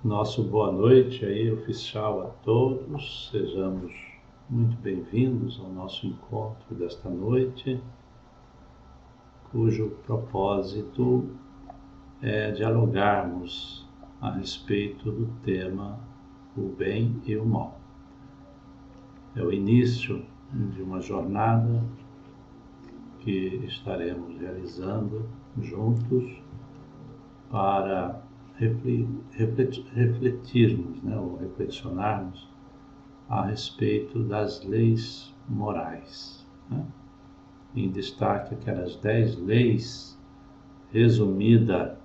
Nosso boa noite aí, oficial a todos. Sejamos muito bem-vindos ao nosso encontro desta noite, cujo propósito é dialogarmos a respeito do tema o bem e o mal. É o início de uma jornada que estaremos realizando juntos para refletirmos, ou reflexionarmos a respeito das leis morais. Em destaque aquelas 10 leis resumidas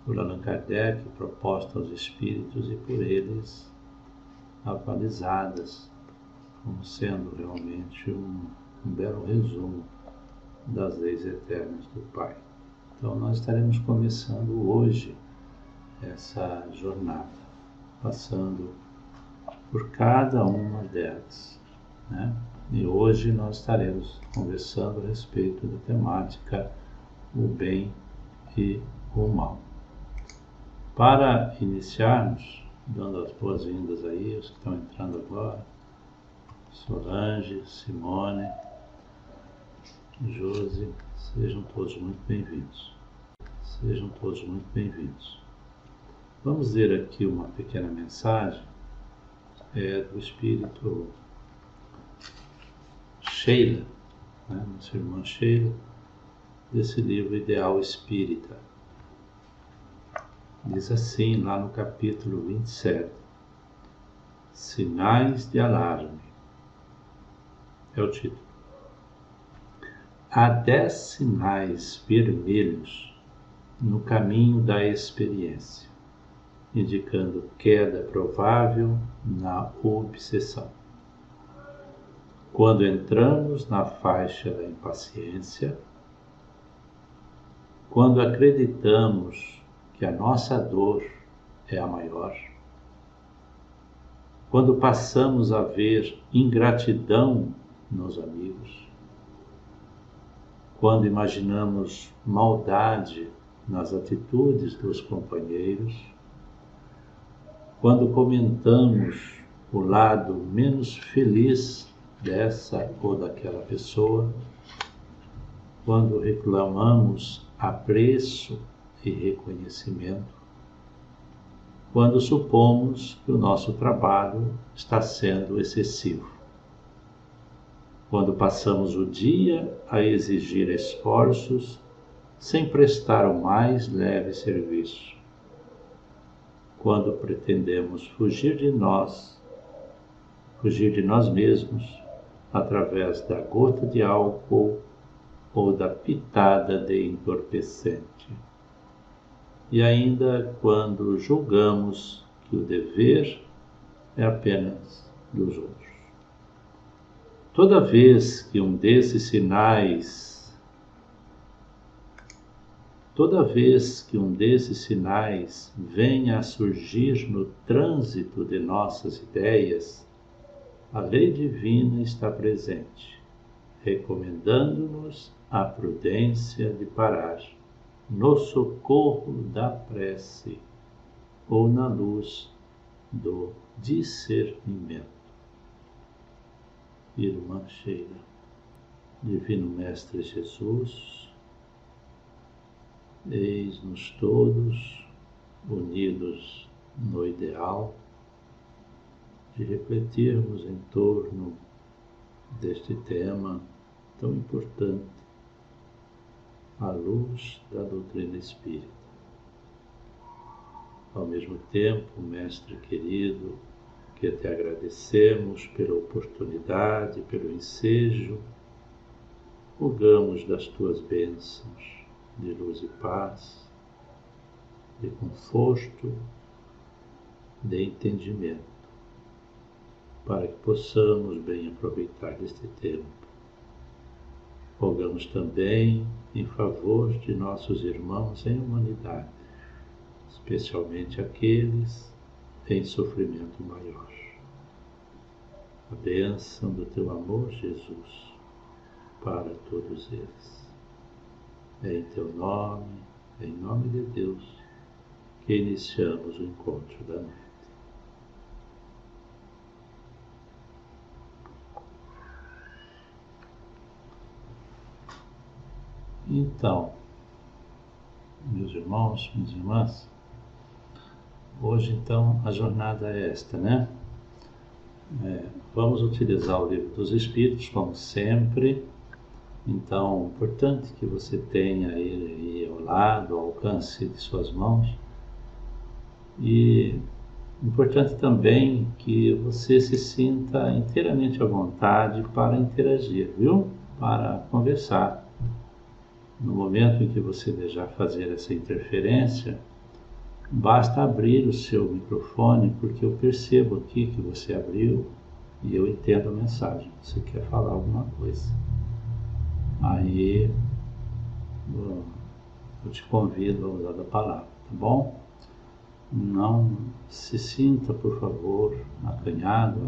por Allan Kardec, propostas aos espíritos e por eles avalizadas como sendo realmente um belo resumo das leis eternas do Pai. Então nós estaremos começando hoje essa jornada, passando por cada uma delas, E hoje nós estaremos conversando a respeito da temática o bem e o mal. Para iniciarmos, dando as boas-vindas aí, os que estão entrando agora, Solange, Simone, Josi, sejam todos muito bem-vindos. Sejam todos muito bem-vindos. Vamos ler aqui uma pequena mensagem do Espírito Sheila, nossa irmã Sheila, desse livro Ideal Espírita. Diz assim, lá no capítulo 27, Sinais de Alarme. É o título. Há 10 sinais vermelhos no caminho da experiência, indicando queda provável na obsessão. Quando entramos na faixa da impaciência, quando acreditamos que a nossa dor é a maior, quando passamos a ver ingratidão nos amigos, quando imaginamos maldade nas atitudes dos companheiros, quando comentamos o lado menos feliz dessa ou daquela pessoa, quando reclamamos apreço e reconhecimento, quando supomos que o nosso trabalho está sendo excessivo, quando passamos o dia a exigir esforços sem prestar o mais leve serviço, quando pretendemos fugir de nós mesmos através da gota de álcool ou da pitada de entorpecente, e ainda quando julgamos que o dever é apenas dos outros. Toda vez que um desses sinais venha a surgir no trânsito de nossas ideias, a lei divina está presente, recomendando-nos a prudência de parar no socorro da prece ou na luz do discernimento. Irmã Sheila, Divino Mestre Jesus, eis-nos todos unidos no ideal de refletirmos em torno deste tema tão importante, à luz da doutrina espírita. Ao mesmo tempo, Mestre querido, que te agradecemos pela oportunidade, pelo ensejo, rogamos das tuas bênçãos de luz e paz, de conforto, de entendimento, para que possamos bem aproveitar deste tempo. Rogamos também em favor de nossos irmãos em humanidade, especialmente aqueles em sofrimento maior. A bênção do teu amor, Jesus, para todos eles. É em teu nome, em nome de Deus, que iniciamos o encontro da noite. Então, meus irmãos, minhas irmãs, hoje então a jornada é esta, né? Vamos utilizar o Livro dos Espíritos, como sempre. Então, importante que você tenha ele aí ao lado, ao alcance de suas mãos. E importante também que você se sinta inteiramente à vontade para interagir, viu? Para conversar. No momento em que você desejar fazer essa interferência, basta abrir o seu microfone, porque eu percebo aqui que você abriu e eu entendo a mensagem. Você quer falar alguma coisa. Aí eu te convido a usar a palavra, tá bom? Não se sinta, por favor, acanhado,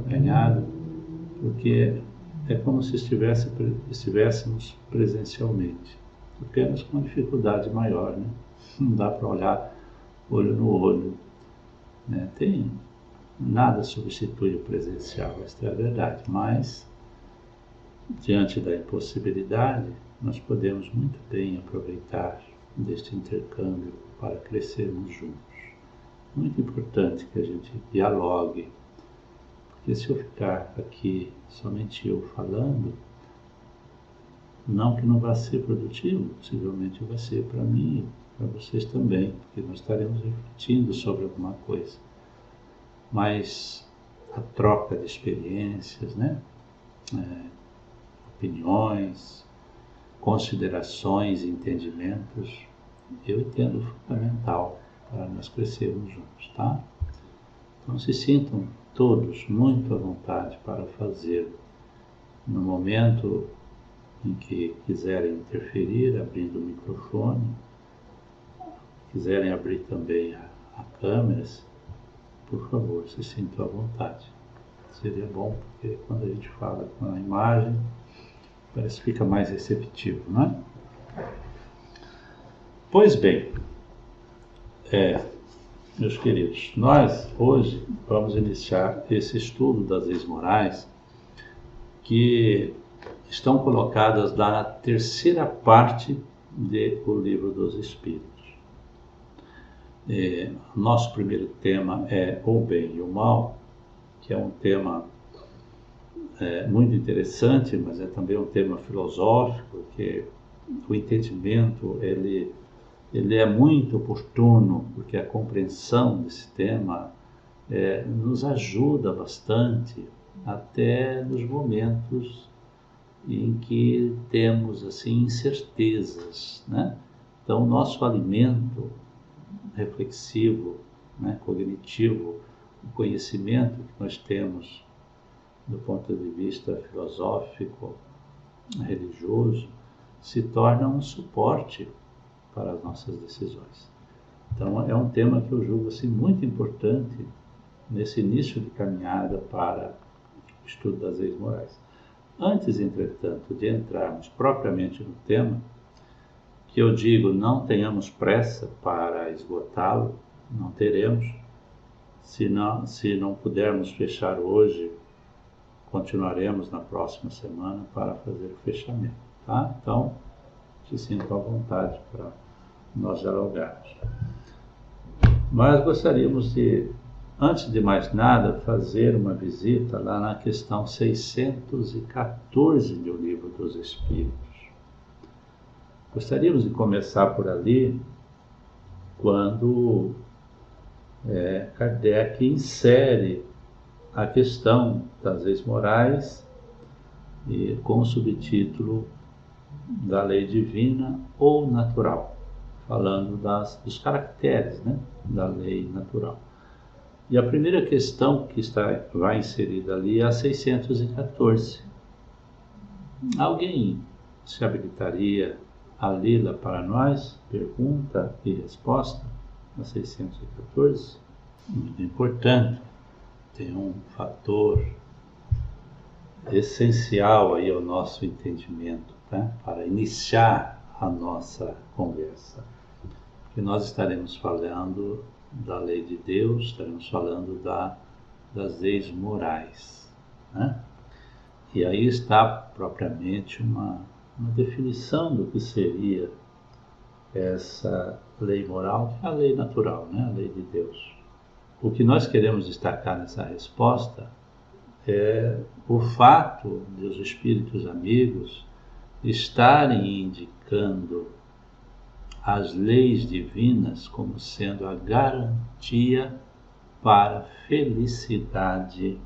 porque é como se estivéssemos presencialmente, apenas com dificuldade maior, né? Não dá para olhar olho no olho, né? Nada substitui o presencial, esta é a verdade, mas diante da impossibilidade, nós podemos muito bem aproveitar deste intercâmbio para crescermos juntos. Muito importante que a gente dialogue, porque se eu ficar aqui somente eu falando, não que não vá ser produtivo, possivelmente vai ser para mim e para vocês também, porque nós estaremos refletindo sobre alguma coisa. Mas a troca de experiências, né? Opiniões, considerações e entendimentos, eu entendo fundamental para nós crescermos juntos, tá? Então se sintam todos muito à vontade para fazê-lo. No momento em que quiserem interferir, abrindo o microfone, quiserem abrir também a câmera, por favor, se sintam à vontade. Seria bom, porque quando a gente fala com a imagem, parece que fica mais receptivo, não é? Pois bem, meus queridos, nós hoje vamos iniciar esse estudo das leis morais que estão colocadas lá na terceira parte do Livro dos Espíritos. Nosso primeiro tema é o bem e o mal, que é um tema muito interessante, mas é também um tema filosófico, que o entendimento ele é muito oportuno, porque a compreensão desse tema nos ajuda bastante, até nos momentos em que temos assim incertezas, né? Então, o nosso alimento reflexivo, né, cognitivo, o conhecimento que nós temos do ponto de vista filosófico, religioso, se torna um suporte para as nossas decisões. Então é um tema que eu julgo assim, muito importante nesse início de caminhada para o estudo das leis morais. Antes, entretanto, de entrarmos propriamente no tema, que eu digo, não tenhamos pressa para esgotá-lo, não teremos. Se não pudermos fechar hoje, continuaremos na próxima semana para fazer o fechamento, tá? Então, se sintam à vontade para nós dialogarmos. Nós gostaríamos de, antes de mais nada, fazer uma visita lá na questão 614 do Livro dos Espíritos. Gostaríamos de começar por ali, quando Kardec insere a questão das leis morais com o subtítulo da lei divina ou natural, falando dos caracteres, né, da lei natural. E a primeira questão que vai inserida ali é a 614. Alguém se habilitaria a lê-la para nós? Pergunta e resposta, a 614. Muito importante. Tem um fator essencial aí ao nosso entendimento, tá? Para iniciar a nossa conversa, que nós estaremos falando da lei de Deus, estaremos falando das leis morais, né? E aí está propriamente uma definição do que seria essa lei moral, que é a lei natural, né? A lei de Deus. O que nós queremos destacar nessa resposta é o fato de os espíritos amigos estarem indicando as leis divinas como sendo a garantia para a felicidade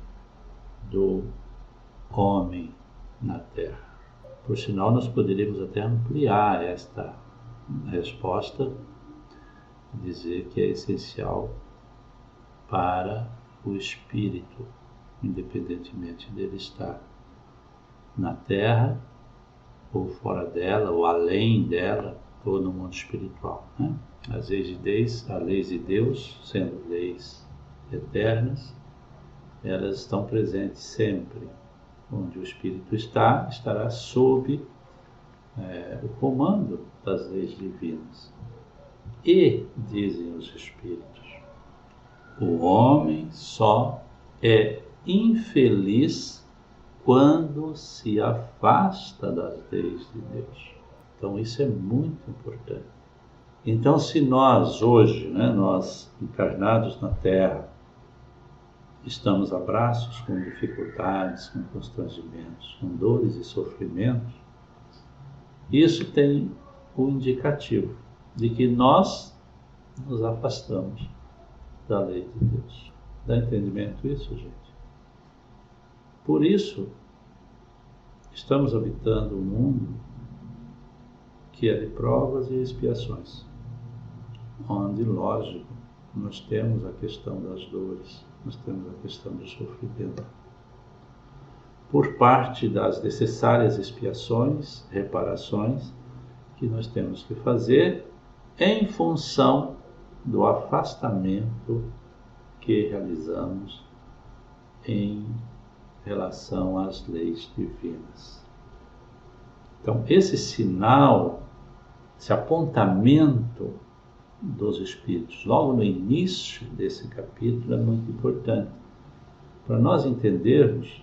do homem na Terra. Por sinal, nós poderíamos até ampliar esta resposta, dizer que é essencial para o espírito, independentemente dele estar na Terra, ou fora dela, ou além dela, ou no mundo espiritual, né? As leis de Deus, sendo leis eternas, elas estão presentes sempre. Onde o espírito está, estará sob o comando das leis divinas. E, dizem os espíritos, o homem só é infeliz quando se afasta das leis de Deus. Então isso é muito importante. Então se nós hoje, nós encarnados na Terra, estamos a braços com dificuldades, com constrangimentos, com dores e sofrimentos, isso tem o indicativo de que nós nos afastamos da lei de Deus. Dá entendimento isso, gente? Por isso, estamos habitando um mundo que é de provas e expiações, onde, lógico, nós temos a questão das dores, nós temos a questão do sofrimento. Por parte das necessárias expiações, reparações, que nós temos que fazer em função do afastamento que realizamos em relação às leis divinas. Então, esse sinal, esse apontamento dos espíritos, logo no início desse capítulo, é muito importante, para nós entendermos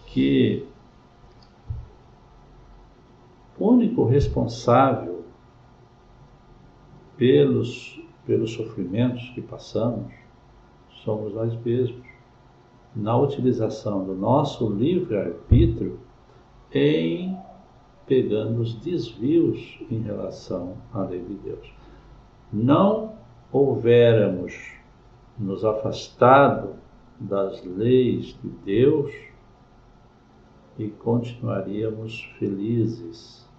que o único responsável pelos sofrimentos que passamos somos nós mesmos, na utilização do nosso livre-arbítrio em pegando os desvios em relação à lei de Deus. Não houvéramos nos afastado das leis de Deus e continuaríamos felizes,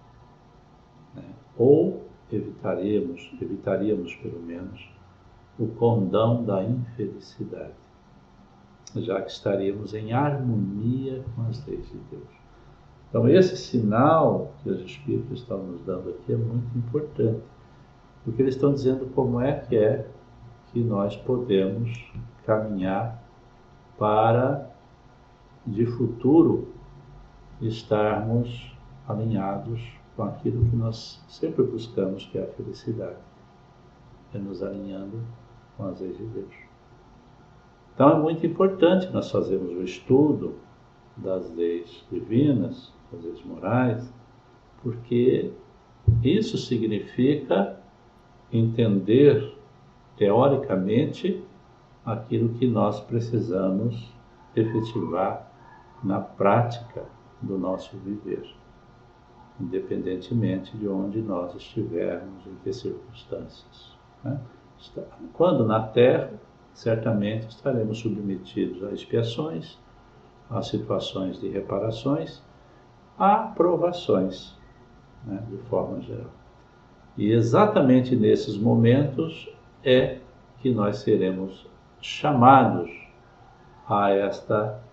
né? Ou evitaríamos pelo menos o condão da infelicidade, já que estaríamos em harmonia com as leis de Deus. Então esse sinal que os Espíritos estão nos dando aqui é muito importante, porque eles estão dizendo como é que nós podemos caminhar para, de futuro, estarmos alinhados com aquilo que nós sempre buscamos, que é a felicidade, é nos alinhando com as leis de Deus. Então é muito importante nós fazermos o estudo das leis divinas, das leis morais, porque isso significa entender teoricamente aquilo que nós precisamos efetivar na prática do nosso viver, independentemente de onde nós estivermos, em que circunstâncias, né? Quando na Terra, certamente estaremos submetidos a expiações, a situações de reparações, a provações, né, de forma geral. E exatamente nesses momentos é que nós seremos chamados a esta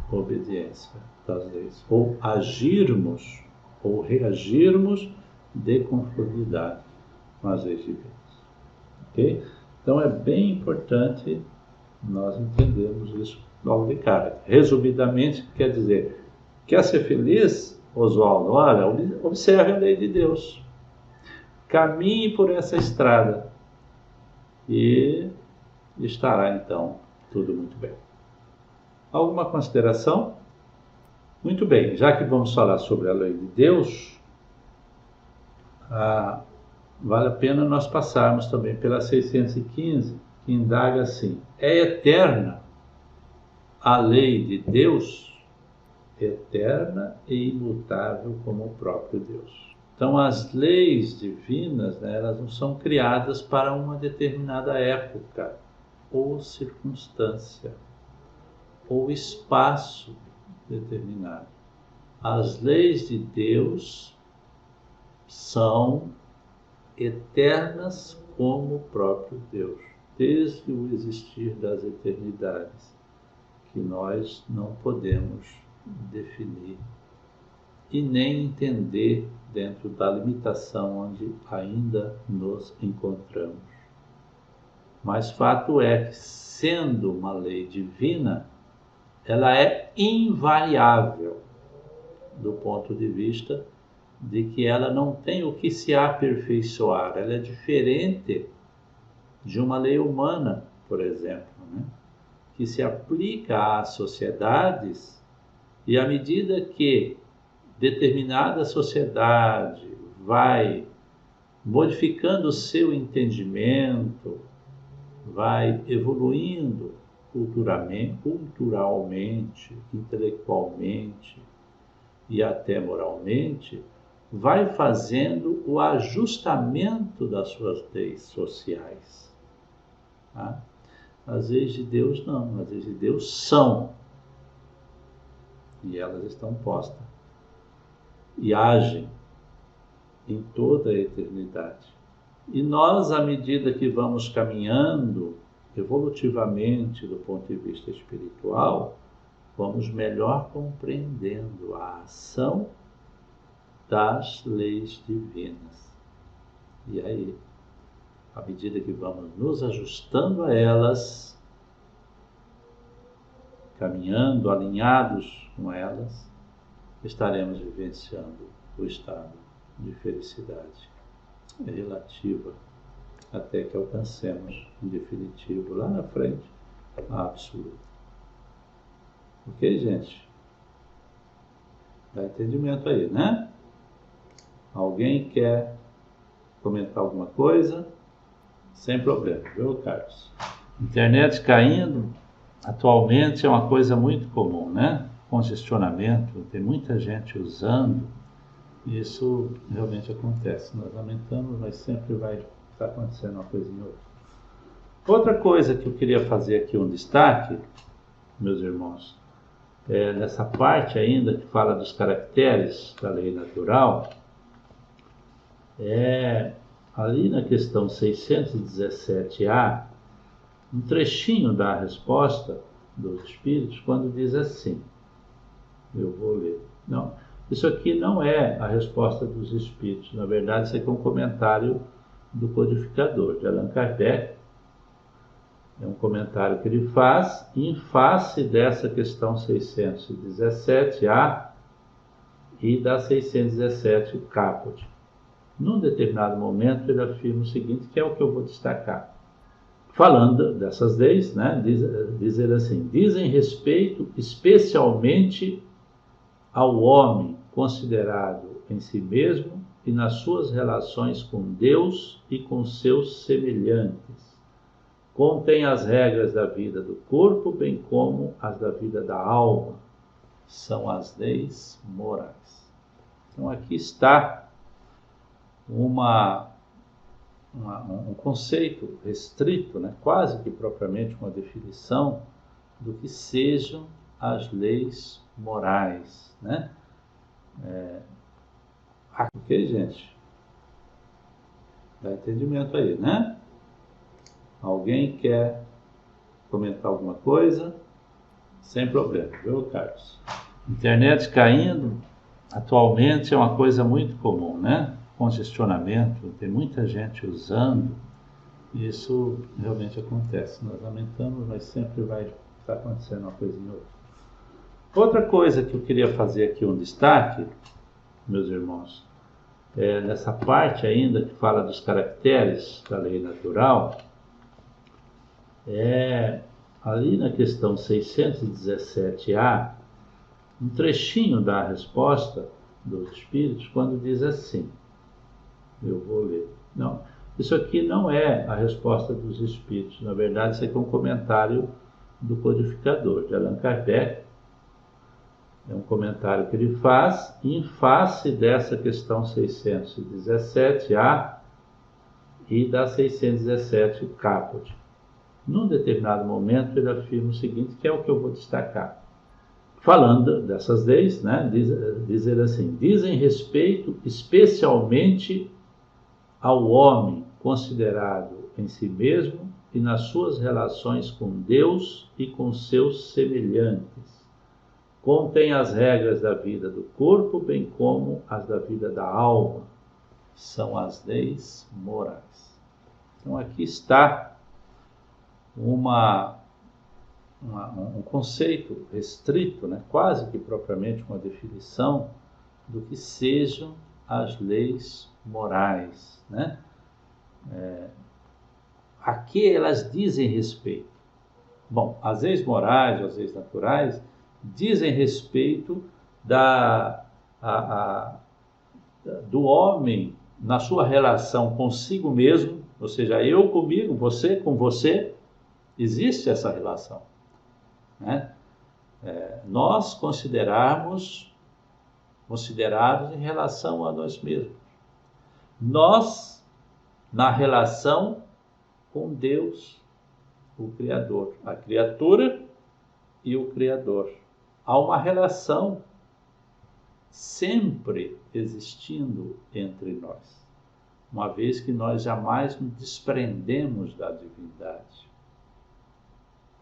obediência das leis, ou agirmos, ou reagirmos de conformidade com as leis divinas. Ok? Então é bem importante nós entendermos isso logo de cara. Resumidamente, quer dizer, quer ser feliz, Oswaldo? Olha, observe a lei de Deus. Caminhe por essa estrada e e estará então tudo muito bem. Alguma consideração? Muito bem, já que vamos falar sobre a lei de Deus, vale a pena nós passarmos também pela 615, que indaga assim: é eterna a lei de Deus? Eterna e imutável como o próprio Deus. Então as leis divinas, né, elas não são criadas para uma determinada época ou circunstância ou espaço determinado. As leis de Deus são eternas como o próprio Deus, desde o existir das eternidades, que nós não podemos definir e nem entender dentro da limitação onde ainda nos encontramos. Mas fato é que, sendo uma lei divina, ela é invariável do ponto de vista de que ela não tem o que se aperfeiçoar. Ela é diferente de uma lei humana, por exemplo, né? Que se aplica às sociedades, e à medida que determinada sociedade vai modificando o seu entendimento, vai evoluindo culturalmente, intelectualmente e até moralmente, vai fazendo o ajustamento das suas leis sociais. Tá? As leis de Deus não, as leis de Deus são, e elas estão postas e agem em toda a eternidade. E nós, à medida que vamos caminhando evolutivamente do ponto de vista espiritual, vamos melhor compreendendo a ação das leis divinas. E aí, à medida que vamos nos ajustando a elas, caminhando, alinhados com elas, estaremos vivenciando o estado de felicidade relativa, até que alcancemos, em definitivo, lá na frente, a absoluta. Ok, gente? Dá entendimento aí, né? Alguém quer comentar alguma coisa? Sem problema, viu, Carlos? Internet caindo, atualmente é uma coisa muito comum, né? Congestionamento, tem muita gente usando, e isso realmente acontece. Nós lamentamos, mas sempre vai estar acontecendo uma coisinha ou outra. Outra coisa que eu queria fazer aqui um destaque, meus irmãos, nessa parte ainda que fala dos caracteres da lei natural, ali na questão 617A, um trechinho da resposta dos Espíritos, quando diz assim, eu vou ler. Não, isso aqui não é a resposta dos Espíritos, na verdade isso aqui é um comentário do codificador, de Allan Kardec. É um comentário que ele faz em face dessa questão 617A e da 617 caput. Num determinado momento ele afirma o seguinte, que é o que eu vou destacar. Falando dessas leis, né, diz ele assim, dizem respeito especialmente ao homem considerado em si mesmo e nas suas relações com Deus e com seus semelhantes. Contém as regras da vida do corpo, bem como as da vida da alma. São as leis morais. Então aqui está um conceito restrito, né? Quase que propriamente uma definição do que sejam as leis morais, né? Ok, gente? Dá entendimento aí, né? Alguém quer comentar alguma coisa? Sem problema, viu, Carlos? Internet caindo, atualmente é uma coisa muito comum, né? Congestionamento, tem muita gente usando, e isso realmente acontece. Nós lamentamos, mas sempre vai estar acontecendo uma coisinha ou outra. Outra coisa que eu queria fazer aqui um destaque, meus irmãos, nessa parte ainda que fala dos caracteres da lei natural, Ali na questão 617A, um trechinho da resposta dos Espíritos, quando diz assim, eu vou ler. Não, isso aqui não é a resposta dos Espíritos, na verdade isso aqui é um comentário do codificador, de Allan Kardec. É um comentário que ele faz em face dessa questão 617A e da 617 caput. Num determinado momento ele afirma o seguinte, que é o que eu vou destacar. Falando dessas leis, né, dizer assim, dizem respeito especialmente ao homem considerado em si mesmo e nas suas relações com Deus e com seus semelhantes. Contém as regras da vida do corpo, bem como as da vida da alma. São as leis morais. Então aqui está um conceito restrito, né? Quase que propriamente uma definição do que sejam as leis morais, né? A que elas dizem respeito? Bom, as leis morais, as leis naturais, dizem respeito do homem na sua relação consigo mesmo, ou seja, eu comigo, você com você, existe essa relação, né? Nós considerados em relação a nós mesmos. Nós, na relação com Deus, o Criador, a criatura e o Criador. Há uma relação sempre existindo entre nós, uma vez que nós jamais nos desprendemos da divindade.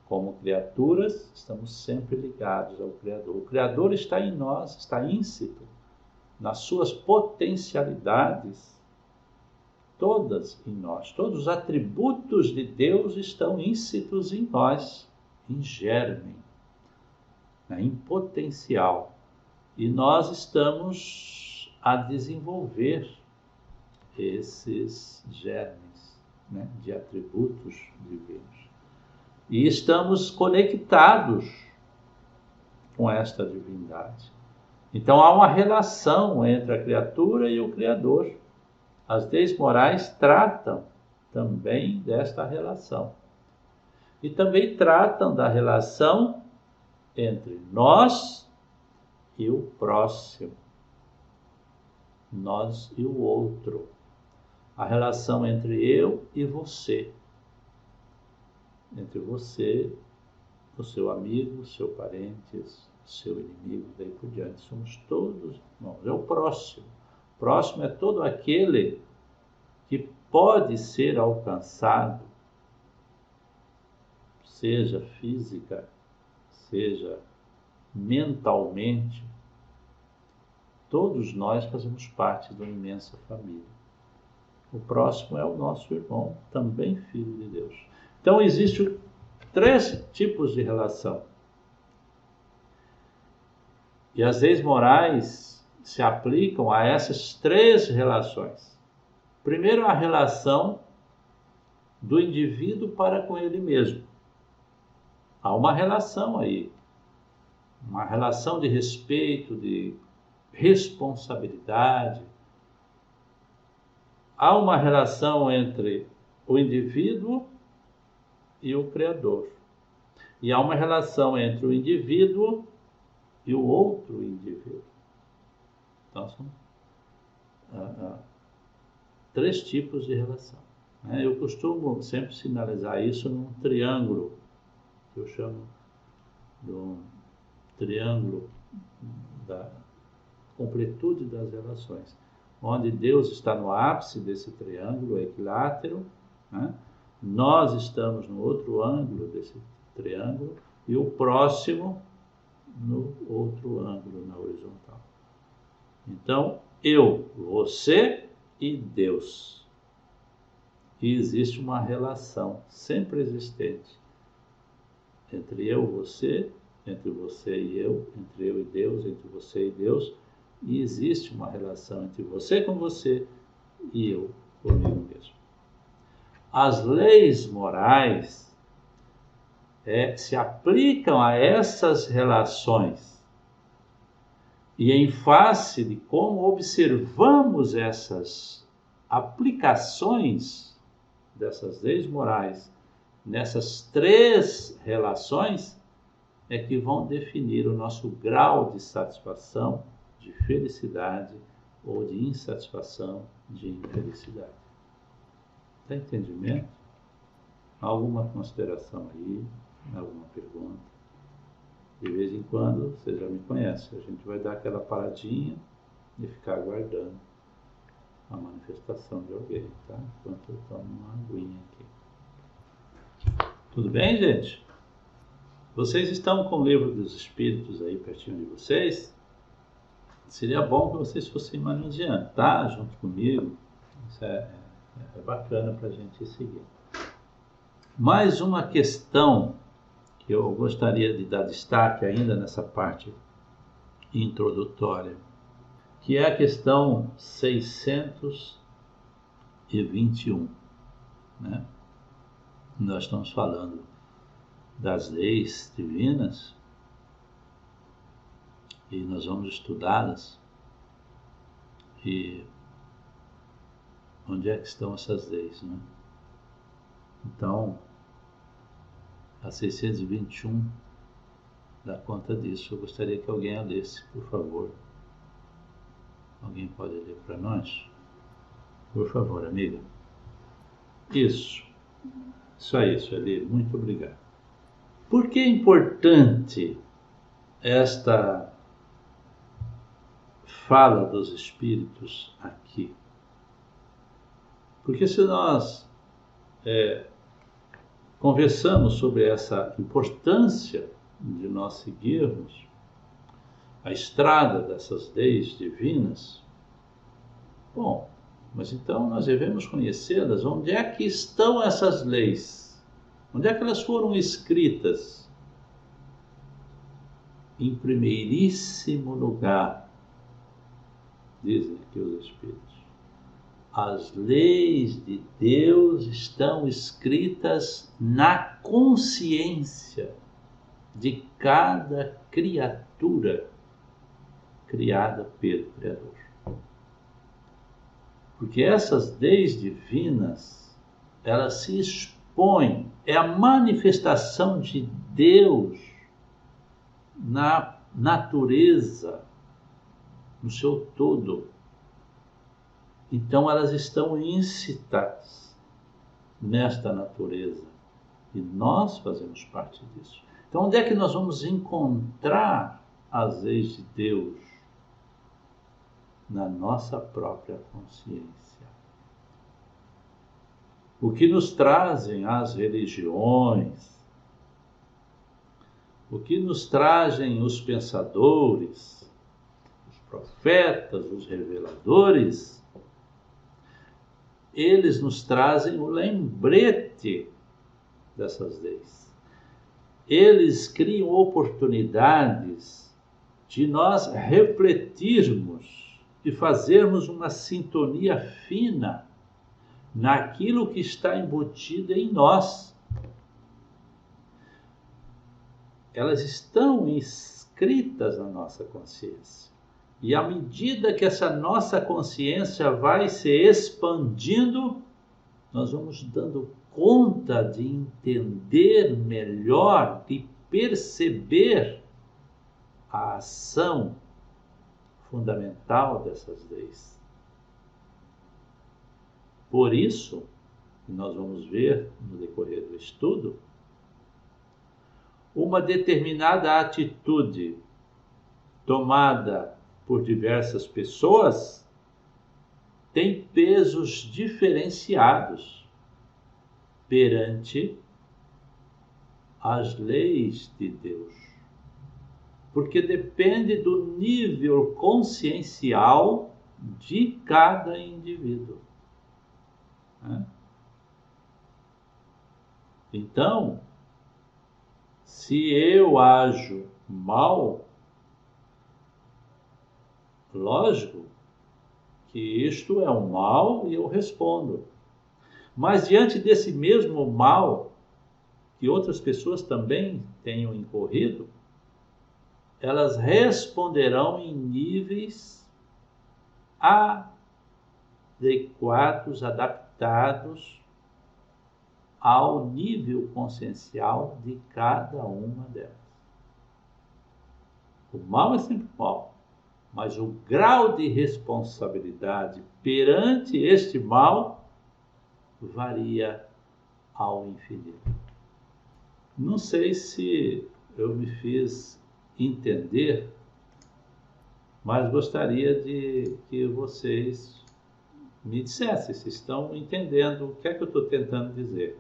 Como criaturas, estamos sempre ligados ao Criador. O Criador está em nós, está íncito nas suas potencialidades, todas em nós. Todos os atributos de Deus estão íncitos em nós, em germe, em potencial. E nós estamos a desenvolver esses germes, né, de atributos divinos. E estamos conectados com esta divindade. Então há uma relação entre a criatura e o Criador. As leis morais tratam também desta relação. E também tratam da relação entre nós e o próximo, nós e o outro, a relação entre eu e você, entre você, o seu amigo, o seu parente, o seu inimigo, daí por diante, somos todos irmãos, é o próximo. O próximo é todo aquele que pode ser alcançado, seja física, seja mentalmente. Todos nós fazemos parte de uma imensa família. O próximo é o nosso irmão, também filho de Deus. Então existem 3 tipos de relação. E as leis morais se aplicam a essas 3 relações. Primeiro, a relação do indivíduo para com ele mesmo. Há uma relação aí, uma relação de respeito, de responsabilidade. Há uma relação entre o indivíduo e o Criador. E há uma relação entre o indivíduo e o outro indivíduo. Então, são 3 tipos de relação. Eu costumo sempre sinalizar isso num triângulo, que eu chamo de um triângulo da completude das relações, onde Deus está no ápice desse triângulo equilátero, né? Nós estamos no outro ângulo desse triângulo e o próximo no outro ângulo, na horizontal. Então, eu, você e Deus. E existe uma relação sempre existente entre eu e você, entre você e eu, entre eu e Deus, entre você e Deus, e existe uma relação entre você com você e eu comigo mesmo. As leis morais se aplicam a essas relações. E em face de como observamos essas aplicações dessas leis morais nessas 3 relações, é que vão definir o nosso grau de satisfação, de felicidade ou de insatisfação, de infelicidade. Tem entendimento? Alguma consideração aí? Alguma pergunta? De vez em quando, você já me conhece, a gente vai dar aquela paradinha e ficar aguardando a manifestação de alguém, tá? Enquanto eu tomo uma aguinha aqui. Tudo bem, gente? Vocês estão com o livro dos Espíritos aí pertinho de vocês? Seria bom que vocês fossem manuseando, tá? Junto comigo. Isso é bacana para a gente seguir. Mais uma questão que eu gostaria de dar destaque ainda nessa parte introdutória, que é a questão 621, né? Nós estamos falando das leis divinas e nós vamos estudá-las. E onde é que estão essas leis, né? Então, a 621 dá conta disso. Eu gostaria que alguém a lesse, por favor. Alguém pode ler para nós? Por favor, amiga. Isso aí, Sueli. Muito obrigado. Por que é importante esta fala dos Espíritos aqui? Porque se nós conversamos sobre essa importância de nós seguirmos a estrada dessas leis divinas, bom, mas então nós devemos conhecê-las. Onde é que estão essas leis? Onde é que elas foram escritas? Em primeiríssimo lugar, dizem aqui os Espíritos, as leis de Deus estão escritas na consciência de cada criatura criada pelo Criador. Porque essas leis divinas, elas se expõem, é a manifestação de Deus na natureza, no seu todo. Então elas estão íncitas nesta natureza e nós fazemos parte disso. Então onde é que nós vamos encontrar as leis de Deus? Na nossa própria consciência. O que nos trazem as religiões, o que nos trazem os pensadores, os profetas, os reveladores, eles nos trazem o lembrete dessas leis. Eles criam oportunidades de nós refletirmos, de fazermos uma sintonia fina naquilo que está embutido em nós. Elas estão inscritas na nossa consciência. E à medida que essa nossa consciência vai se expandindo, nós vamos dando conta de entender melhor, de perceber a ação fundamental dessas leis. Por isso, nós vamos ver no decorrer do estudo, uma determinada atitude tomada por diversas pessoas tem pesos diferenciados perante as leis de Deus. Porque depende do nível consciencial de cada indivíduo. Então, se eu ajo mal, lógico que isto é um mal e eu respondo. Mas diante desse mesmo mal, que outras pessoas também tenham incorrido, elas responderão em níveis adequados, adaptados ao nível consciencial de cada uma delas. O mal é sempre mal, mas o grau de responsabilidade perante este mal varia ao infinito. Não sei se eu me fiz entender, mas gostaria de que vocês me dissessem se estão entendendo o que é que eu estou tentando dizer.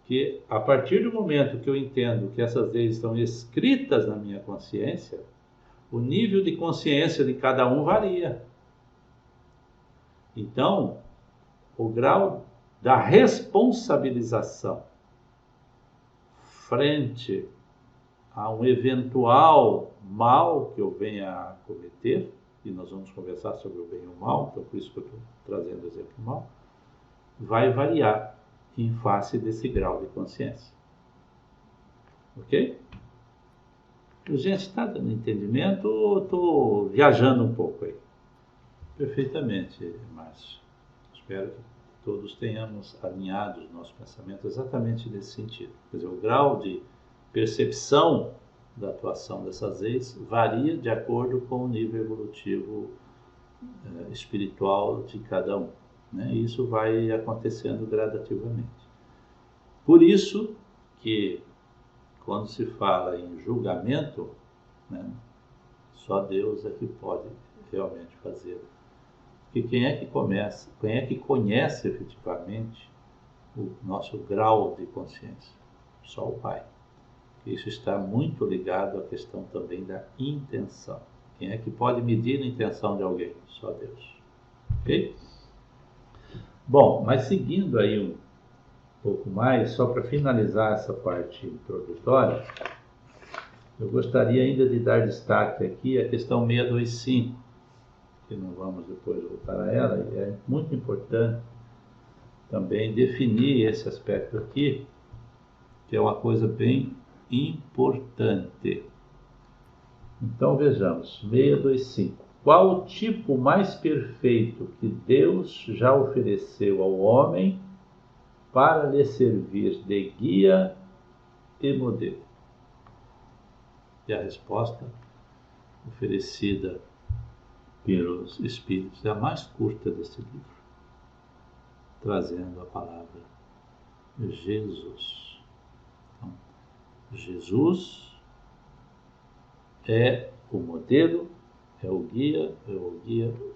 Que a partir do momento que eu entendo que essas leis estão escritas na minha consciência, o nível de consciência de cada um varia. Então, o grau da responsabilização frente a um eventual mal que eu venha a cometer, e nós vamos conversar sobre o bem e o mal, então por isso que eu estou trazendo o exemplo mal, vai variar em face desse grau de consciência. Ok? Gente, está dando entendimento ou estou viajando um pouco aí? Perfeitamente, Márcio. Espero que todos tenhamos alinhado os nossos pensamentos exatamente nesse sentido. Quer dizer, o grau de percepção da atuação dessas leis varia de acordo com o nível evolutivo espiritual de cada um, né? E isso vai acontecendo gradativamente. Por isso que, quando se fala em julgamento, né, só Deus é que pode realmente fazê-lo. Porque quem é que conhece efetivamente o nosso grau de consciência? Só o Pai. Isso está muito ligado à questão também da intenção. Quem é que pode medir a intenção de alguém? Só Deus. Ok? Bom, mas seguindo aí um pouco mais, só para finalizar essa parte introdutória, eu gostaria ainda de dar destaque aqui à questão 625, que não vamos depois voltar a ela, e é muito importante também definir esse aspecto aqui, que é uma coisa bem importante. Então vejamos, 625. Qual o tipo mais perfeito que Deus já ofereceu ao homem para lhe servir de guia e modelo? E a resposta oferecida pelos Espíritos é a mais curta desse livro, trazendo a palavra Jesus. Então, Jesus é o modelo, é o guia,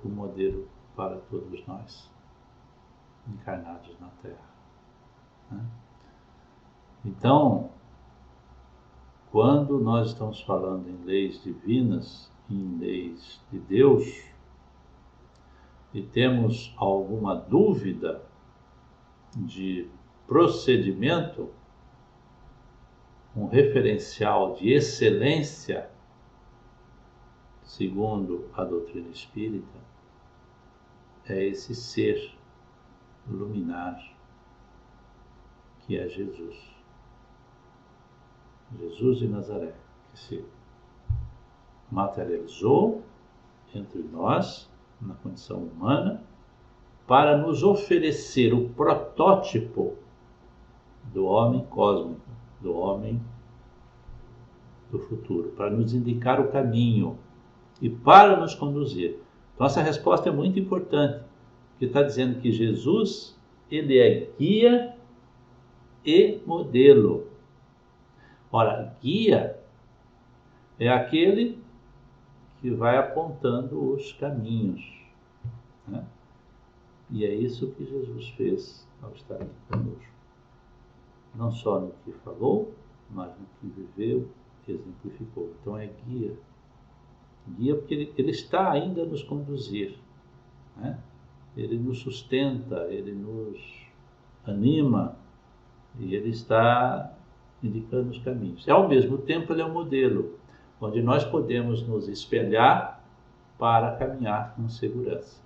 o modelo para todos nós, encarnados na Terra, né? Então, quando nós estamos falando em leis divinas, em leis de Deus, e temos alguma dúvida de procedimento, um referencial de excelência, segundo a doutrina espírita, é esse ser luminar que é Jesus. Jesus de Nazaré, que se materializou entre nós, na condição humana, para nos oferecer o protótipo do homem cósmico, do homem do futuro, para nos indicar o caminho e para nos conduzir. Então essa resposta é muito importante, porque está dizendo que Jesus, ele é guia e modelo. Ora, guia é aquele que vai apontando os caminhos, né? E é isso que Jesus fez ao estar aqui conosco. Não só no que falou, mas no que viveu, exemplificou. Então é guia. Guia porque ele está ainda a nos conduzir, né? Ele nos sustenta, ele nos anima e ele está indicando os caminhos. E ao mesmo tempo ele é um modelo, onde nós podemos nos espelhar para caminhar com segurança.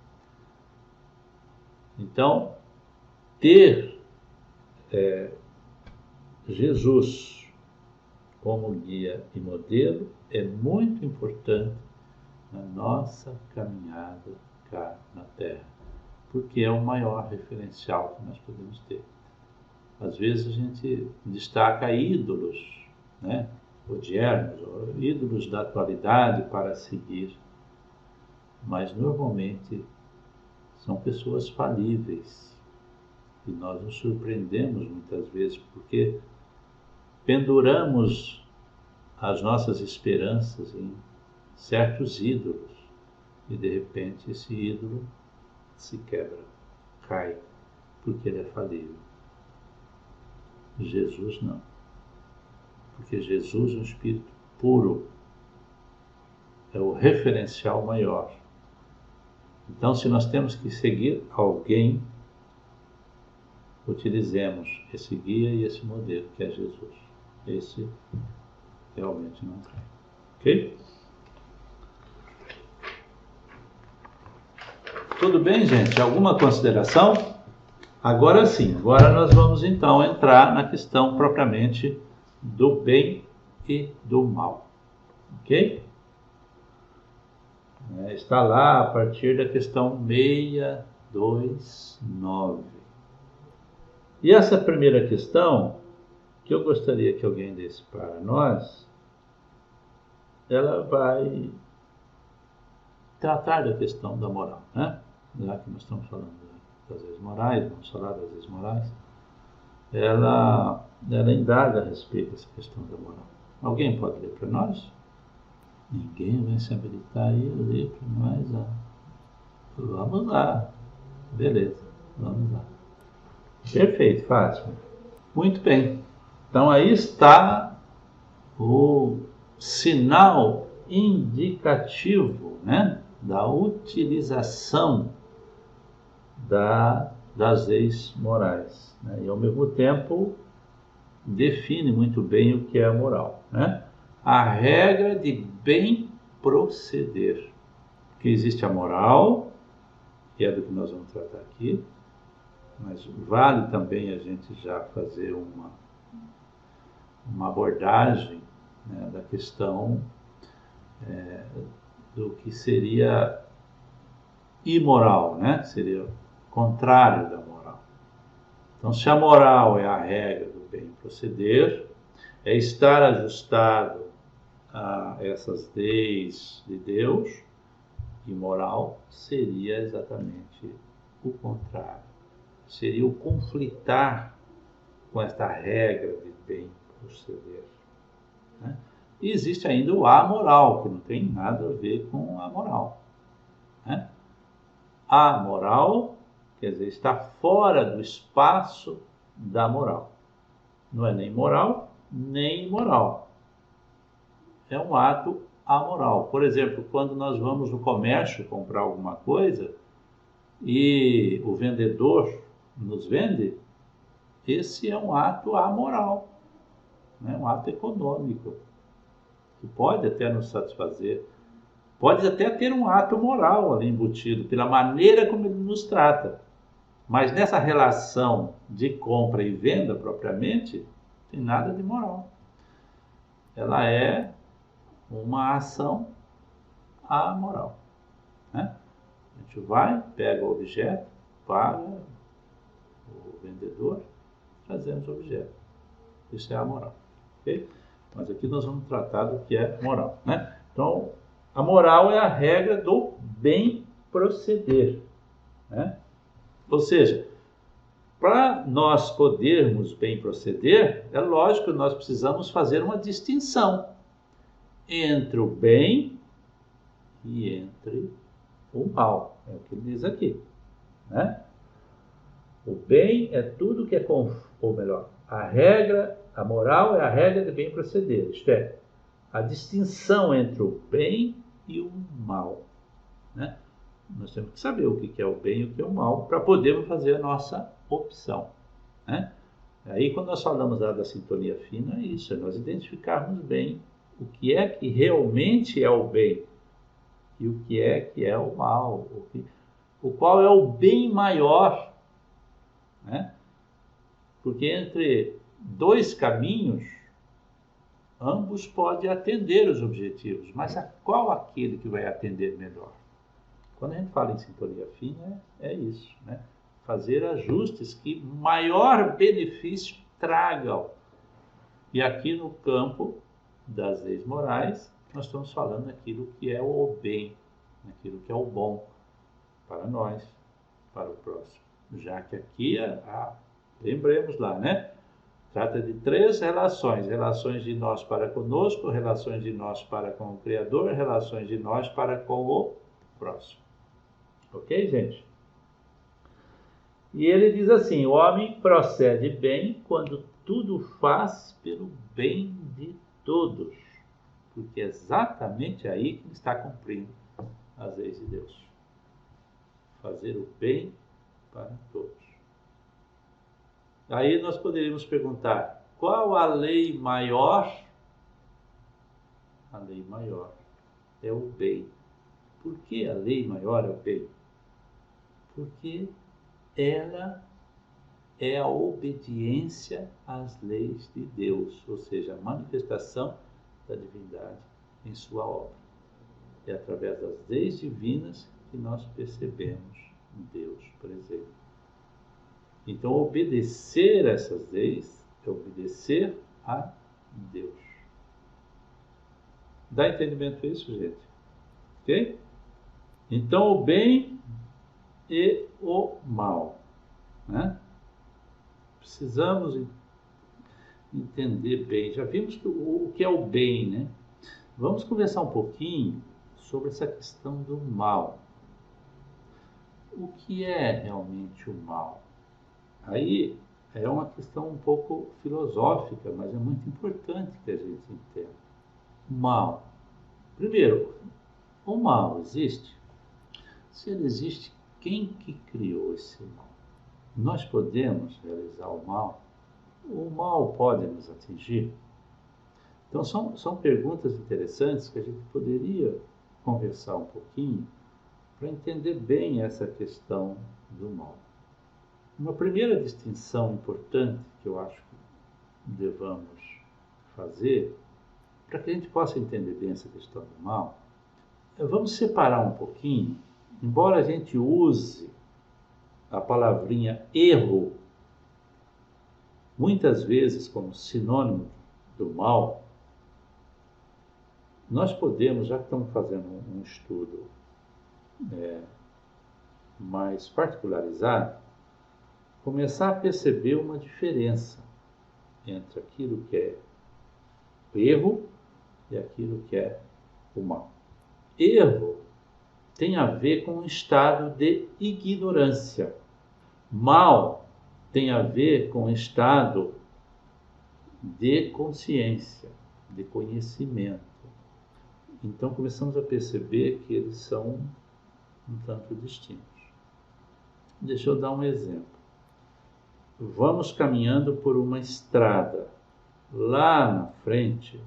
Então, ter Jesus, como guia e modelo, é muito importante na nossa caminhada cá na Terra, porque é o maior referencial que nós podemos ter. Às vezes a gente destaca ídolos, né, odiernos, ou ídolos da atualidade para seguir, mas normalmente são pessoas falíveis e nós nos surpreendemos muitas vezes porque penduramos as nossas esperanças em certos ídolos e de repente esse ídolo se quebra, cai, porque ele é falível. Jesus não, porque Jesus é um espírito puro, é o referencial maior. Então, se nós temos que seguir alguém, utilizemos esse guia e esse modelo, que é Jesus. Esse realmente não cai. Ok? Tudo bem, gente? Alguma consideração? Agora sim, agora nós vamos então entrar na questão propriamente do bem e do mal. Ok? Está lá a partir da questão 629. E essa primeira questão, que eu gostaria que alguém desse para nós, ela vai tratar da questão da moral, né? Já que nós estamos falando das leis morais, vamos falar das leis morais, ela indaga a respeito dessa questão da moral. Alguém pode ler para nós? Ninguém vai se habilitar aí a ler para nós? Vamos lá. Beleza, vamos lá. Perfeito, Fátima. Muito bem. Então aí está o sinal indicativo, né, da utilização das leis morais, né, e ao mesmo tempo define muito bem o que é a moral, né? A regra de bem proceder, porque existe a moral, que é do que nós vamos tratar aqui, mas vale também a gente já fazer uma abordagem, né, da questão do que seria imoral, né? Seria o contrário da moral. Então, se a moral é a regra do bem proceder, é estar ajustado a essas leis de Deus, e moral seria exatamente o contrário. Seria o conflitar com esta regra de bem proceder, né? E existe ainda o amoral, que não tem nada a ver com a moral, né? A moral, quer dizer, está fora do espaço da moral. Não é nem moral, nem imoral. É um ato amoral. Por exemplo, quando nós vamos no comércio comprar alguma coisa e o vendedor nos vende, esse é um ato amoral, né? Um ato econômico, que pode até nos satisfazer, pode até ter um ato moral ali embutido, pela maneira como ele nos trata. Mas nessa relação de compra e venda propriamente, não tem nada de moral. Ela é uma ação amoral, né? A gente vai, pega o objeto, paga o vendedor, trazemos o objeto. Isso é amoral, ok? Mas aqui nós vamos tratar do que é moral, né? Então, a moral é a regra do bem proceder, né? Ou seja, para nós podermos bem proceder, é lógico que nós precisamos fazer uma distinção entre o bem e entre o mal. É o que ele diz aqui, né? O bem é tudo que é, ou melhor, a moral é a regra de bem proceder, isto é, a distinção entre o bem e o mal, né? Nós temos que saber o que é o bem e o que é o mal para podermos fazer a nossa opção, né? Aí, quando nós falamos da sintonia fina, é isso, é nós identificarmos bem o que realmente é o bem e o que é o mal, o qual é o bem maior, né? Porque entre dois caminhos, ambos podem atender os objetivos, mas qual aquele que vai atender melhor? Quando a gente fala em sintonia fina, é isso, né? Fazer ajustes que maior benefício tragam. E aqui no campo das leis morais, nós estamos falando daquilo que é o bem, aquilo que é o bom para nós, para o próximo. Já que aqui, lembremos lá, né? Trata de três relações: relações de nós para conosco, relações de nós para com o Criador, relações de nós para com o próximo. Ok, gente? E ele diz assim: o homem procede bem quando tudo faz pelo bem de todos, porque é exatamente aí que ele está cumprindo as leis de Deus. Fazer o bem para todos. Aí nós poderíamos perguntar: qual a lei maior? A lei maior é o bem. Por que a lei maior é o bem? Porque ela é a obediência às leis de Deus, ou seja, a manifestação da divindade em sua obra. É através das leis divinas que nós percebemos Deus presente. Então, obedecer a essas leis é obedecer a Deus. Dá entendimento isso, gente? Ok? Então, o bem e o mal, né? Precisamos entender bem. Já vimos o que é o bem, né? Vamos conversar um pouquinho sobre essa questão do mal. O que é realmente o mal? Aí é uma questão um pouco filosófica, mas é muito importante que a gente entenda. Mal. Primeiro, o mal existe? Se ele existe, quem que criou esse mal? Nós podemos realizar o mal? O mal pode nos atingir? Então são perguntas interessantes que a gente poderia conversar um pouquinho para entender bem essa questão do mal. Uma primeira distinção importante que eu acho que devamos fazer, para que a gente possa entender bem essa questão do mal, vamos separar um pouquinho, embora a gente use a palavrinha erro muitas vezes como sinônimo do mal, nós podemos, já que estamos fazendo um estudo mais particularizado, começar a perceber uma diferença entre aquilo que é o erro e aquilo que é o mal. Erro tem a ver com um estado de ignorância. Mal tem a ver com um estado de consciência, de conhecimento. Então começamos a perceber que eles são um tanto distintos. Deixa eu dar um exemplo. Vamos caminhando por uma estrada. Lá na frente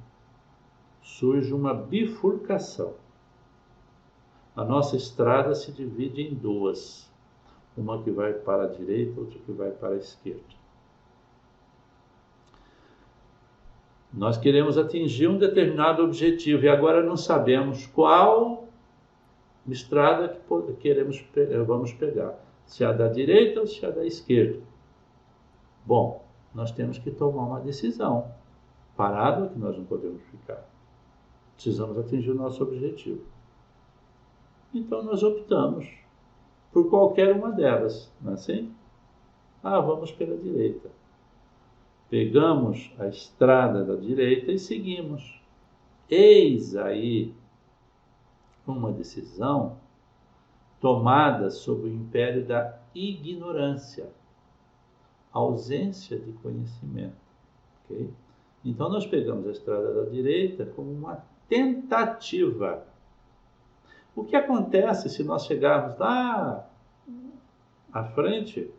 surge uma bifurcação. A nossa estrada se divide em duas. Uma que vai para a direita, outra que vai para a esquerda. Nós queremos atingir um determinado objetivo e agora não sabemos qual estrada que vamos pegar. Se é a da direita ou se é a da esquerda. Bom, nós temos que tomar uma decisão. Parado é que nós não podemos ficar. Precisamos atingir o nosso objetivo. Então nós optamos por qualquer uma delas, não é assim? Vamos pela direita. Pegamos a estrada da direita e seguimos. Eis aí uma decisão tomada sob o império da ignorância, ausência de conhecimento. Okay? Então nós pegamos a estrada da direita como uma tentativa. O que acontece se nós chegarmos lá à frente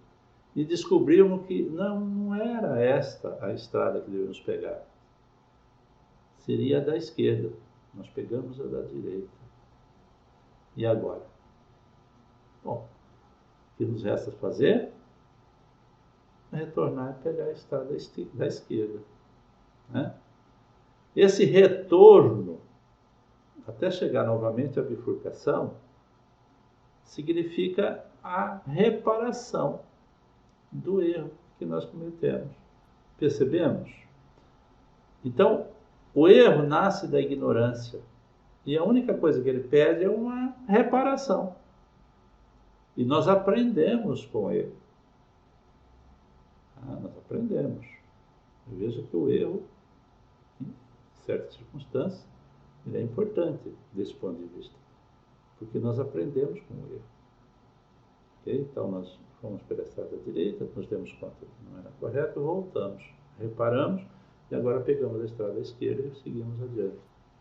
e descobrirmos que não era esta a estrada que devemos pegar? Seria a da esquerda. Nós pegamos a da direita. E agora? Bom, o que nos resta fazer? retornar e pegar a estrada da esquerda, né? Esse retorno, até chegar novamente à bifurcação, significa a reparação do erro que nós cometemos. Percebemos? Então, o erro nasce da ignorância. E a única coisa que ele pede é uma reparação. E nós aprendemos com ele. Nós aprendemos. Eu vejo que o erro, em certas circunstâncias, ele é importante desse ponto de vista. Porque nós aprendemos com o erro. Okay? Então, nós fomos pela estrada direita, nos demos conta que não era correto, voltamos, reparamos, e agora pegamos a estrada esquerda e seguimos adiante.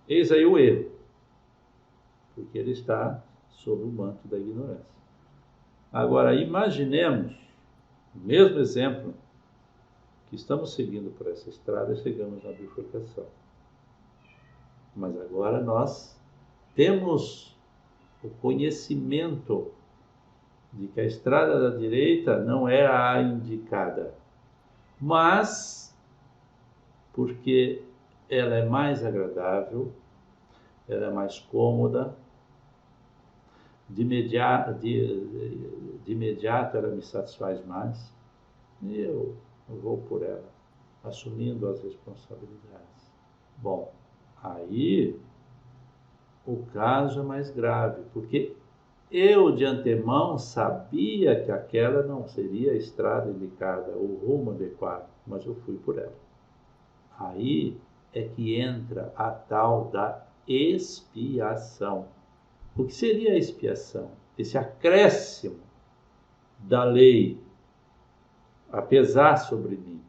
Eis aí o erro. Porque ele está sob o manto da ignorância. Agora, imaginemos o mesmo exemplo que estamos seguindo por essa estrada e chegamos na bifurcação. Mas agora nós temos o conhecimento de que a estrada da direita não é a indicada, mas porque ela é mais agradável, ela é mais cômoda, de imediato ela me satisfaz mais, e eu vou por ela, assumindo as responsabilidades. Bom, aí o caso é mais grave, porque eu de antemão sabia que aquela não seria a estrada indicada, o rumo adequado, mas eu fui por ela. Aí é que entra a tal da expiação. O que seria a expiação? Esse acréscimo da lei a pesar sobre mim.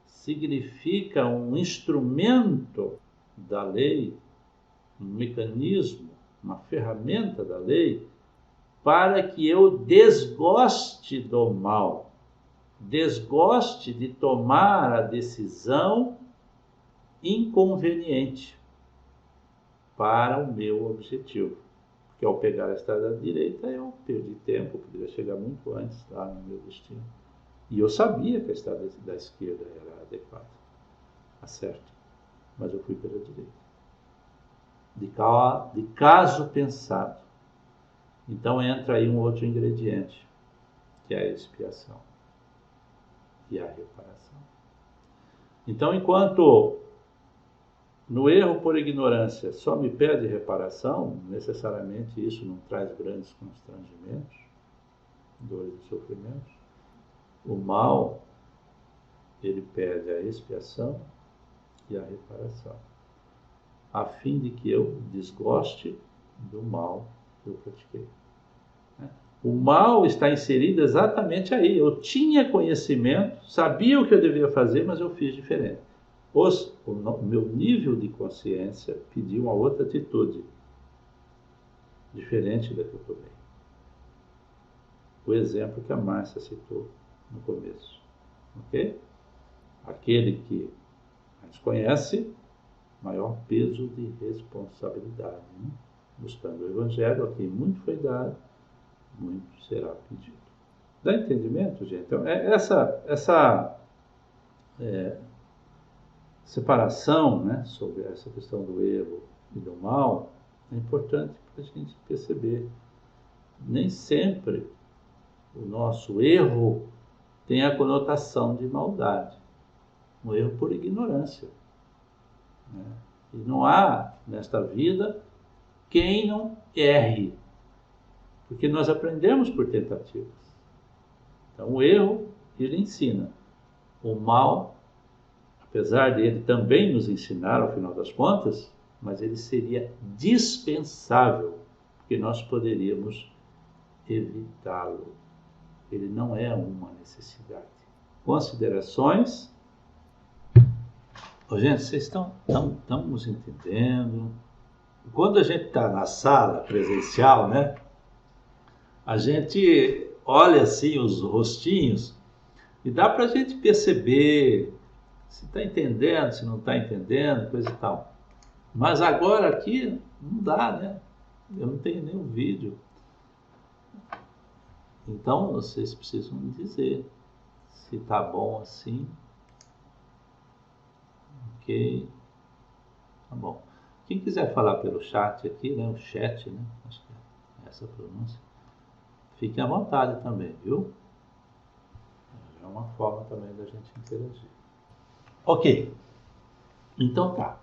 Significa um instrumento da lei, um mecanismo, uma ferramenta da lei, para que eu desgoste do mal, desgoste de tomar a decisão inconveniente para o meu objetivo. Porque ao pegar a estrada da direita, eu perdi tempo, poderia chegar muito antes lá no meu destino. E eu sabia que a estrada da esquerda era adequada, a certa, mas eu fui pela direita. De caso pensado. Então entra aí um outro ingrediente, que é a expiação e a reparação. Então, enquanto no erro por ignorância só me pede reparação, necessariamente isso não traz grandes constrangimentos, dores e sofrimentos. O mal, ele pede a expiação e a reparação, a fim de que eu desgoste do mal que eu pratiquei. O mal está inserido exatamente aí. Eu tinha conhecimento, sabia o que eu devia fazer, mas eu fiz diferente. O meu nível de consciência pediu uma outra atitude, diferente da que eu tomei. O exemplo que a Márcia citou no começo. Ok? Aquele que mais conhece, maior peso de responsabilidade. Né? Buscando o Evangelho, a quem muito foi dado, muito será pedido. Dá entendimento, gente? Então, essa separação, né, sobre essa questão do erro e do mal é importante para a gente perceber. Nem sempre o nosso erro tem a conotação de maldade. Um erro por ignorância. Né? E não há nesta vida quem não erre, porque nós aprendemos por tentativas. Então o erro, ele ensina. O mal, apesar de ele também nos ensinar ao final das contas, mas ele seria dispensável, porque nós poderíamos evitá-lo. Ele não é uma necessidade. Considerações? Gente, vocês estão nos entendendo? Quando a gente está na sala presencial, né? A gente olha assim os rostinhos e dá para a gente perceber se está entendendo, se não está entendendo, coisa e tal. Mas agora aqui não dá, né? Eu não tenho nenhum vídeo. Então vocês precisam me dizer se tá bom assim. Ok. Tá bom. Quem quiser falar pelo chat aqui, né? O chat, né? Acho que é essa a pronúncia. Fiquem à vontade também, viu? É uma forma também da gente interagir. Ok. Então tá.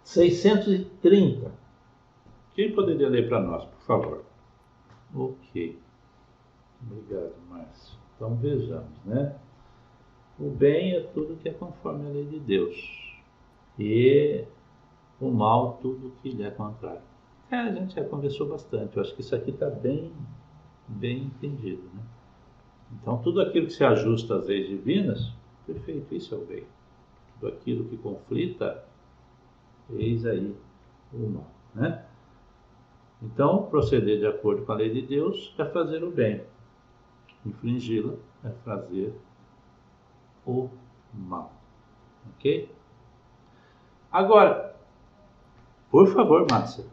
630. Quem poderia ler para nós, por favor? Ok. Obrigado, Márcio. Então vejamos, né? O bem é tudo que é conforme a lei de Deus. E o mal, tudo que lhe é contrário. A gente já conversou bastante. Eu acho que isso aqui está bem entendido, né? Então, tudo aquilo que se ajusta às leis divinas, perfeito, isso é o bem. Tudo aquilo que conflita, eis aí o mal, né? Então, proceder de acordo com a lei de Deus é fazer o bem. Infringi-la é fazer o mal. Ok? Agora, por favor, Márcia.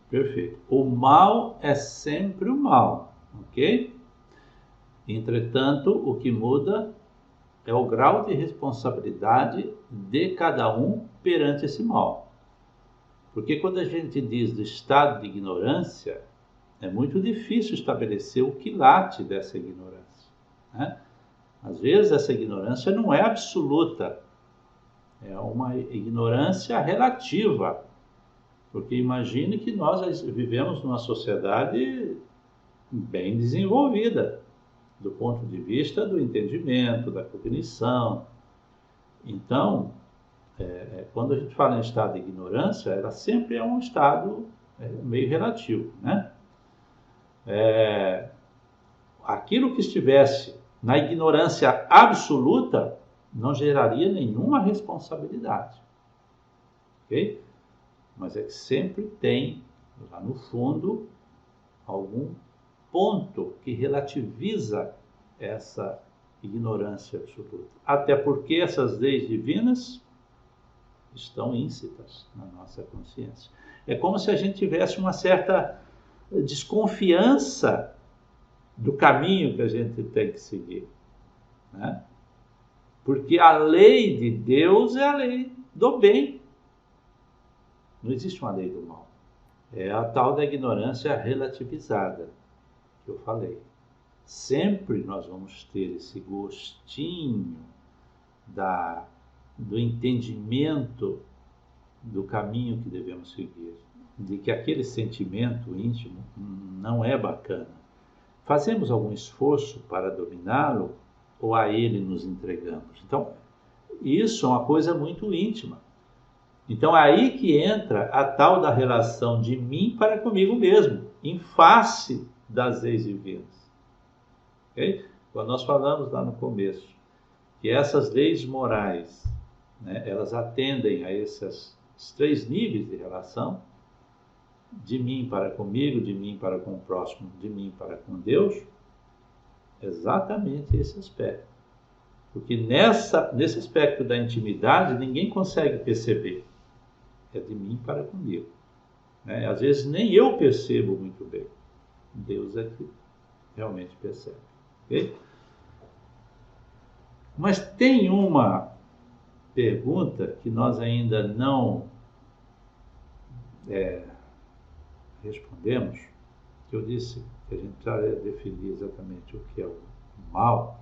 Perfeito. O mal é sempre o mal, ok? Entretanto, o que muda é o grau de responsabilidade de cada um perante esse mal. Porque quando a gente diz do estado de ignorância, é muito difícil estabelecer o quilate dessa ignorância, né? Às vezes essa ignorância não é absoluta, é uma ignorância relativa. Porque imagine que nós vivemos numa sociedade bem desenvolvida, do ponto de vista do entendimento, da cognição. Então, quando a gente fala em estado de ignorância, ela sempre é um estado meio relativo, né? Aquilo que estivesse na ignorância absoluta não geraria nenhuma responsabilidade, ok? Mas é que sempre tem, lá no fundo, algum ponto que relativiza essa ignorância absoluta. Até porque essas leis divinas estão íncitas na nossa consciência. É como se a gente tivesse uma certa desconfiança do caminho que a gente tem que seguir, né? Porque a lei de Deus é a lei do bem. Não existe uma lei do mal. É a tal da ignorância relativizada que eu falei. Sempre nós vamos ter esse gostinho do entendimento do caminho que devemos seguir, de que aquele sentimento íntimo não é bacana. Fazemos algum esforço para dominá-lo ou a ele nos entregamos? Então, isso é uma coisa muito íntima. Então, é aí que entra a tal da relação de mim para comigo mesmo, em face das leis divinas. Okay? Quando nós falamos lá no começo que essas leis morais, né, elas atendem a esses três níveis de relação, de mim para comigo, de mim para com o próximo, de mim para com Deus, exatamente esse aspecto. Porque nesse aspecto da intimidade, ninguém consegue perceber. É de mim para comigo, né? Às vezes nem eu percebo muito bem. Deus é que realmente percebe. Okay? Mas tem uma pergunta que nós ainda não respondemos, que eu disse que a gente precisaria definir exatamente o que é o mal,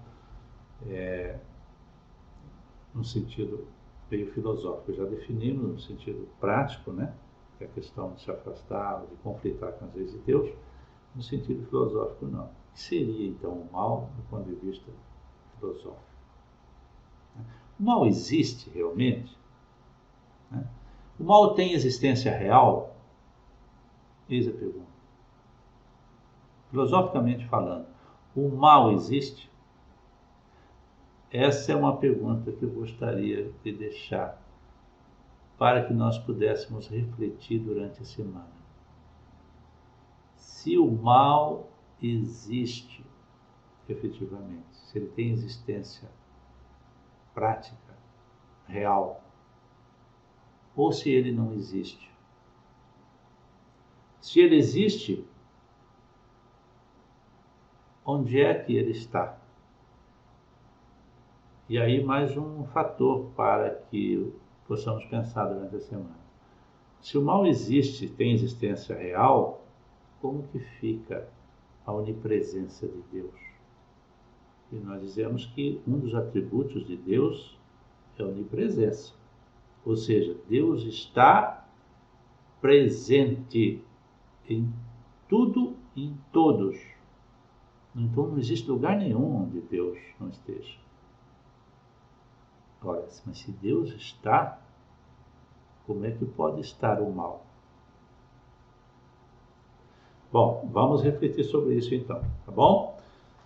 no sentido meio filosófico. Já definimos no sentido prático, né? Que é a questão de se afastar, de conflitar com as leis de Deus. No sentido filosófico, não. O que seria, então, o mal do ponto de vista filosófico? O mal existe realmente? O mal tem existência real? Eis a pergunta. Filosoficamente falando, o mal existe? Essa é uma pergunta que eu gostaria de deixar para que nós pudéssemos refletir durante a semana. Se o mal existe efetivamente, se ele tem existência prática, real, ou se ele não existe. Se ele existe, onde é que ele está? E aí mais um fator para que possamos pensar durante a semana. Se o mal existe, tem existência real, como que fica a onipresença de Deus? E nós dizemos que um dos atributos de Deus é a onipresença. Ou seja, Deus está presente em tudo e em todos. Então não existe lugar nenhum onde Deus não esteja. Ora, mas se Deus está, como é que pode estar o mal? Bom, vamos refletir sobre isso então, tá bom?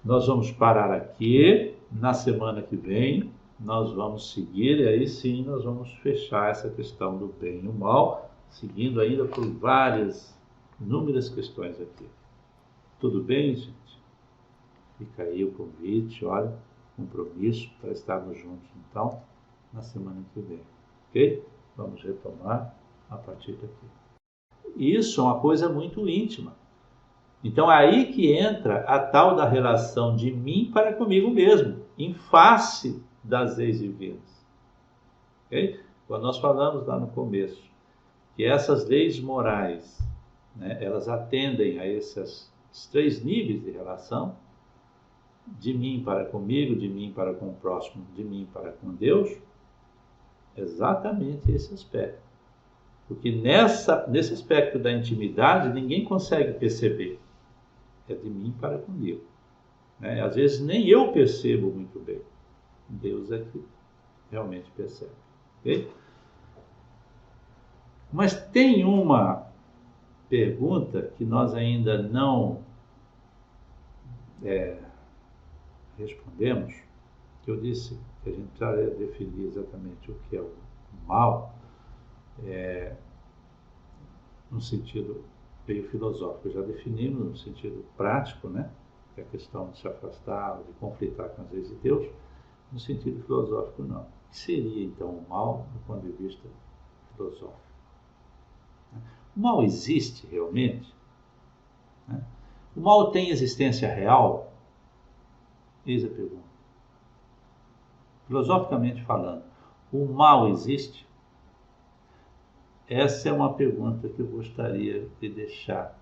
Nós vamos parar aqui. Na semana que vem nós vamos seguir e aí sim nós vamos fechar essa questão do bem e o mal, seguindo ainda por inúmeras questões aqui. Tudo bem, gente? Fica aí o convite, olha, compromisso para estarmos juntos então na semana que vem, ok? Vamos retomar a partir daqui. Isso é uma coisa muito íntima. Então, aí que entra a tal da relação de mim para comigo mesmo, em face das leis divinas. Okay? Quando nós falamos lá no começo que essas leis morais, né, elas atendem a esses 3 níveis de relação, de mim para comigo, de mim para com o próximo, de mim para com Deus, exatamente esse aspecto. Porque nesse aspecto da intimidade, ninguém consegue perceber. É de mim para comigo. Né? Às vezes nem eu percebo muito bem. Deus é que realmente percebe. Okay? Mas tem uma pergunta que nós ainda não respondemos, que eu disse que a gente precisaria definir exatamente o que é o mal, no sentido meio filosófico. Já definimos no sentido prático, né? Que é a questão de se afastar, de conflitar com as leis de Deus. No sentido filosófico, não. O que seria, então, o mal do ponto de vista filosófico? O mal existe realmente? O mal tem existência real? Eis a pergunta. Filosoficamente falando, o mal existe? Essa é uma pergunta que eu gostaria de deixar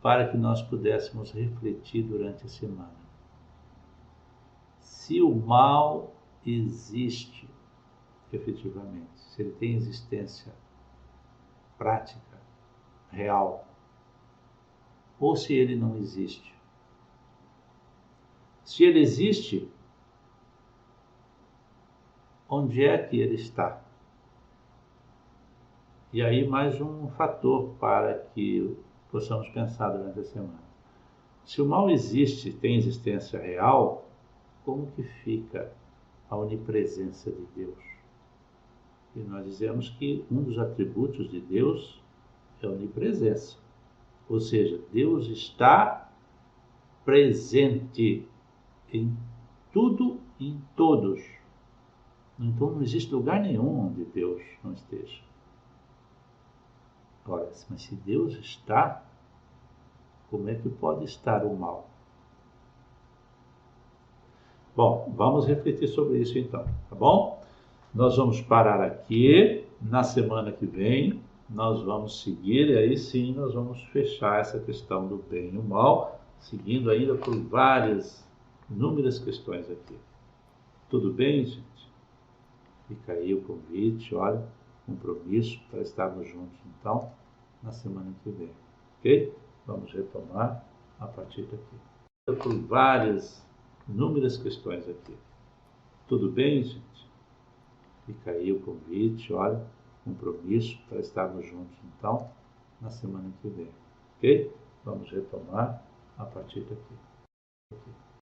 para que nós pudéssemos refletir durante a semana. Se o mal existe efetivamente, se ele tem existência prática, real, ou se ele não existe. Se ele existe, onde é que ele está? E aí mais um fator para que possamos pensar durante a semana. Se o mal existe, tem existência real, como que fica a onipresença de Deus? E nós dizemos que um dos atributos de Deus é a onipresença. Ou seja, Deus está presente em tudo e em todos. Então não existe lugar nenhum onde Deus não esteja. Ora, mas se Deus está, como é que pode estar o mal? Bom, vamos refletir sobre isso então, tá bom? Nós vamos parar aqui. Na semana que vem nós vamos seguir e aí sim nós vamos fechar essa questão do bem e o mal, seguindo ainda por inúmeras questões aqui. Tudo bem, gente? Fica aí o convite, olha, compromisso para estarmos juntos então na semana que vem, ok? Vamos retomar a partir daqui. Por inúmeras questões aqui. Tudo bem, gente? Fica aí o convite, olha, compromisso para estarmos juntos então na semana que vem, ok? Vamos retomar a partir daqui.